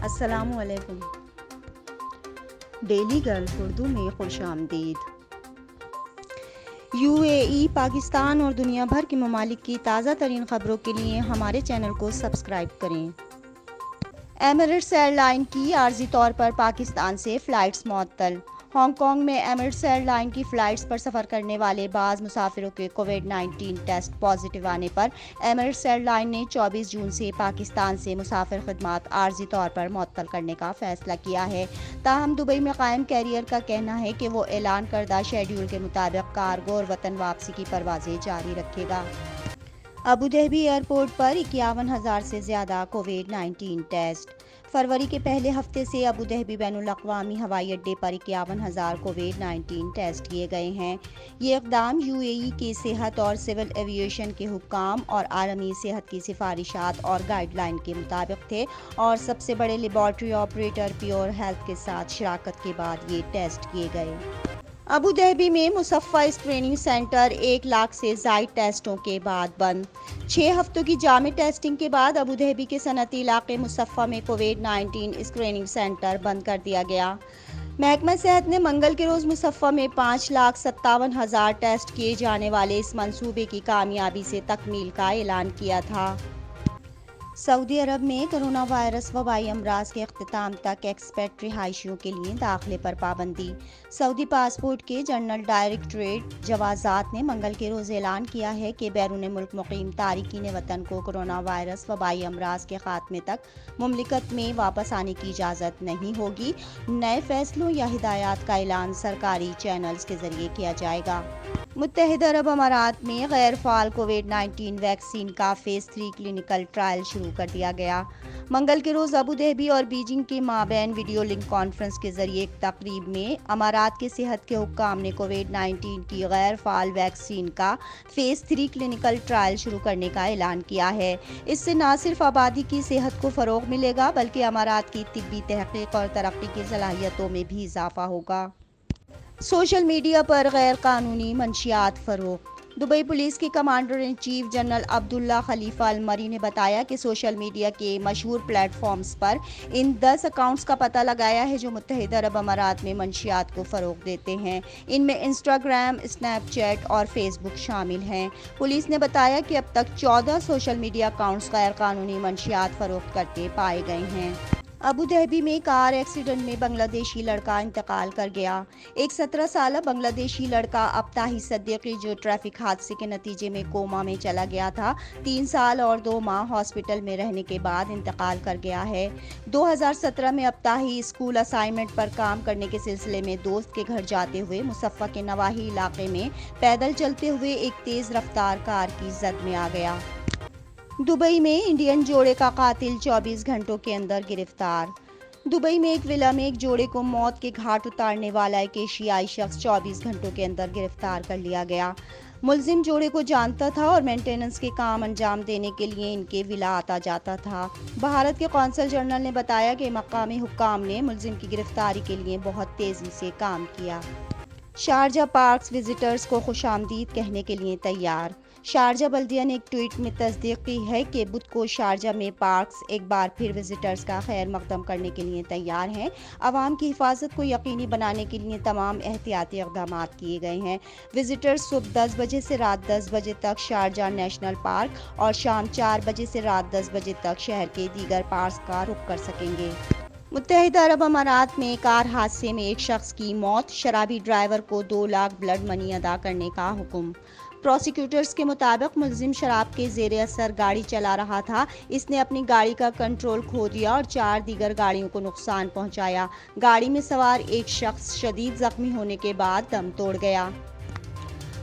السلام علیکم۔ Daily golf Urdu میں خوش آمدید۔ UAE، پاکستان اور دنیا بھر کے ممالک کی تازہ ترین خبروں کے لیے ہمارے چینل کو سبسکرائب کریں۔ ایمریٹس ایئر لائن کی عارضی طور پر پاکستان سے فلائٹس معطل۔ ہانگ کانگ میں ایمریٹس ایئر لائن کی فلائٹس پر سفر کرنے والے بعض مسافروں کے کووڈ-19 ٹیسٹ پازیٹیو آنے پر ایمریٹس ایئر لائن نے 24 جون سے پاکستان سے مسافر خدمات عارضی طور پر معطل کرنے کا فیصلہ کیا ہے۔ تاہم دبئی میں قائم کیریئر کا کہنا ہے کہ وہ اعلان کردہ شیڈول کے مطابق کارگو اور وطن واپسی کی پروازیں جاری رکھے گا۔ ابوظہبی ایئرپورٹ پر 51,000 سے زیادہ کووڈ-19 ٹیسٹ۔ فروری کے پہلے ہفتے سے ابوظہبی بین الاقوامی ہوائی اڈے پر 51,000 کووڈ-19 ٹیسٹ کیے گئے ہیں۔ یہ اقدام UAE کے صحت اور سول ایوییشن کے حکام اور عالمی صحت کی سفارشات اور گائیڈ لائن کے مطابق تھے اور سب سے بڑے لیبارٹری آپریٹر پیور ہیلتھ کے ساتھ شراکت کے بعد یہ ٹیسٹ کیے گئے۔ ابوظہبی میں مصفہ اسکریننگ سینٹر 1 لاکھ سے زائد ٹیسٹوں کے بعد بند۔ 6 ہفتوں کی جامع ٹیسٹنگ کے بعد ابوظہبی کے صنعتی علاقے مصفہ میں کووڈ-19 اسکریننگ سینٹر بند کر دیا گیا۔ محکمہ صحت نے منگل کے روز مصفہ میں 5,57,000 ٹیسٹ کیے جانے والے اس منصوبے کی کامیابی سے تکمیل کا اعلان کیا تھا۔ سعودی عرب میں کرونا وائرس وبائی امراض کے اختتام تک ایکسپیٹ رہائشیوں کے لیے داخلے پر پابندی۔ سعودی پاسپورٹ کے جنرل ڈائریکٹوریٹ جوازات نے منگل کے روز اعلان کیا ہے کہ بیرون ملک مقیم تارکین وطن کو کرونا وائرس وبائی امراض کے خاتمے تک مملکت میں واپس آنے کی اجازت نہیں ہوگی۔ نئے فیصلوں یا ہدایات کا اعلان سرکاری چینلز کے ذریعے کیا جائے گا۔ متحدہ عرب امارات میں غیر فعال کووڈ-19 ویکسین کا فیز 3 کلینکل ٹرائل شروع کر دیا گیا۔ منگل کے روز ابوظہبی اور بیجنگ کے مابین ویڈیو لنک کانفرنس کے ذریعے ایک تقریب میں امارات کے صحت کے حکام نے کووڈ-19 کی غیر فعال ویکسین کا فیز 3 کلینکل ٹرائل شروع کرنے کا اعلان کیا ہے۔ اس سے نہ صرف آبادی کی صحت کو فروغ ملے گا بلکہ امارات کی طبی تحقیق اور ترقی کی صلاحیتوں میں بھی اضافہ ہوگا۔ سوشل میڈیا پر غیر قانونی منشیات فروخت۔ دبئی پولیس کے کمانڈر ان چیف جنرل عبداللہ خلیفہ المری نے بتایا کہ سوشل میڈیا کے مشہور پلیٹ فارمز پر ان 10 اکاؤنٹس کا پتہ لگایا ہے جو متحدہ عرب امارات میں منشیات کو فروغ دیتے ہیں۔ ان میں انسٹاگرام، اسنیپ چیٹ اور فیس بک شامل ہیں۔ پولیس نے بتایا کہ اب تک 14 سوشل میڈیا اکاؤنٹس غیر قانونی منشیات فروخت کرتے پائے گئے ہیں۔ ابوظہبی میں کار ایکسیڈنٹ میں بنگلہ دیشی لڑکا انتقال کر گیا۔ ایک 17 سالہ بنگلہ دیشی لڑکا ابطاحی صدیقی جو ٹریفک حادثے کے نتیجے میں کوما میں چلا گیا تھا، 3 سال اور 2 ماہ ہاسپٹل میں رہنے کے بعد انتقال کر گیا ہے۔ 2017 میں ابطاحی اسکول اسائنمنٹ پر کام کرنے کے سلسلے میں دوست کے گھر جاتے ہوئے مصفہ کے نواحی علاقے میں پیدل چلتے ہوئے ایک تیز رفتار کار کی زد میں آ گیا۔ دبئی میں انڈین جوڑے کا قاتل 24 گھنٹوں کے اندر گرفتار۔ دبئی میں ایک ولا میں ایک جوڑے کو موت کے گھاٹ اتارنے والا ایک ایشیائی شخص 24 گھنٹوں کے اندر گرفتار کر لیا گیا۔ ملزم جوڑے کو جانتا تھا اور مینٹیننس کے کام انجام دینے کے لیے ان کے ولا آتا جاتا تھا۔ بھارت کے قونصل جنرل نے بتایا کہ مقامی حکام نے ملزم کی گرفتاری کے لیے بہت تیزی سے کام کیا۔ شارجہ پارکس وزٹرز کو خوش آمدید کہنے کے لیے تیار۔ شارجہ بلدیہ نے ایک ٹویٹ میں تصدیق کی ہے کہ بدھ کو شارجہ میں پارکس ایک بار پھر وزٹرز کا خیر مقدم کرنے کے لیے تیار ہیں۔ عوام کی حفاظت کو یقینی بنانے کے لیے تمام احتیاطی اقدامات کیے گئے ہیں۔ وزٹرز صبح 10 بجے سے رات 10 بجے تک شارجہ نیشنل پارک اور شام 4 بجے سے رات 10 بجے تک شہر کے دیگر پارکس کا رخ کر سکیں گے۔ متحدہ عرب امارات میں کار حادثے میں ایک شخص کی موت، شرابی ڈرائیور کو 2 لاکھ بلڈ منی ادا کرنے کا حکم۔ پروسیکیوٹرز کے مطابق ملزم شراب کے زیر اثر گاڑی چلا رہا تھا۔ اس نے اپنی گاڑی کا کنٹرول کھو دیا اور 4 دیگر گاڑیوں کو نقصان پہنچایا۔ گاڑی میں سوار ایک شخص شدید زخمی ہونے کے بعد دم توڑ گیا۔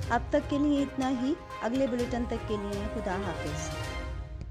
اب تک کے لیے اتنا ہی۔ اگلے بلیٹن تک کے لیے خدا حافظ۔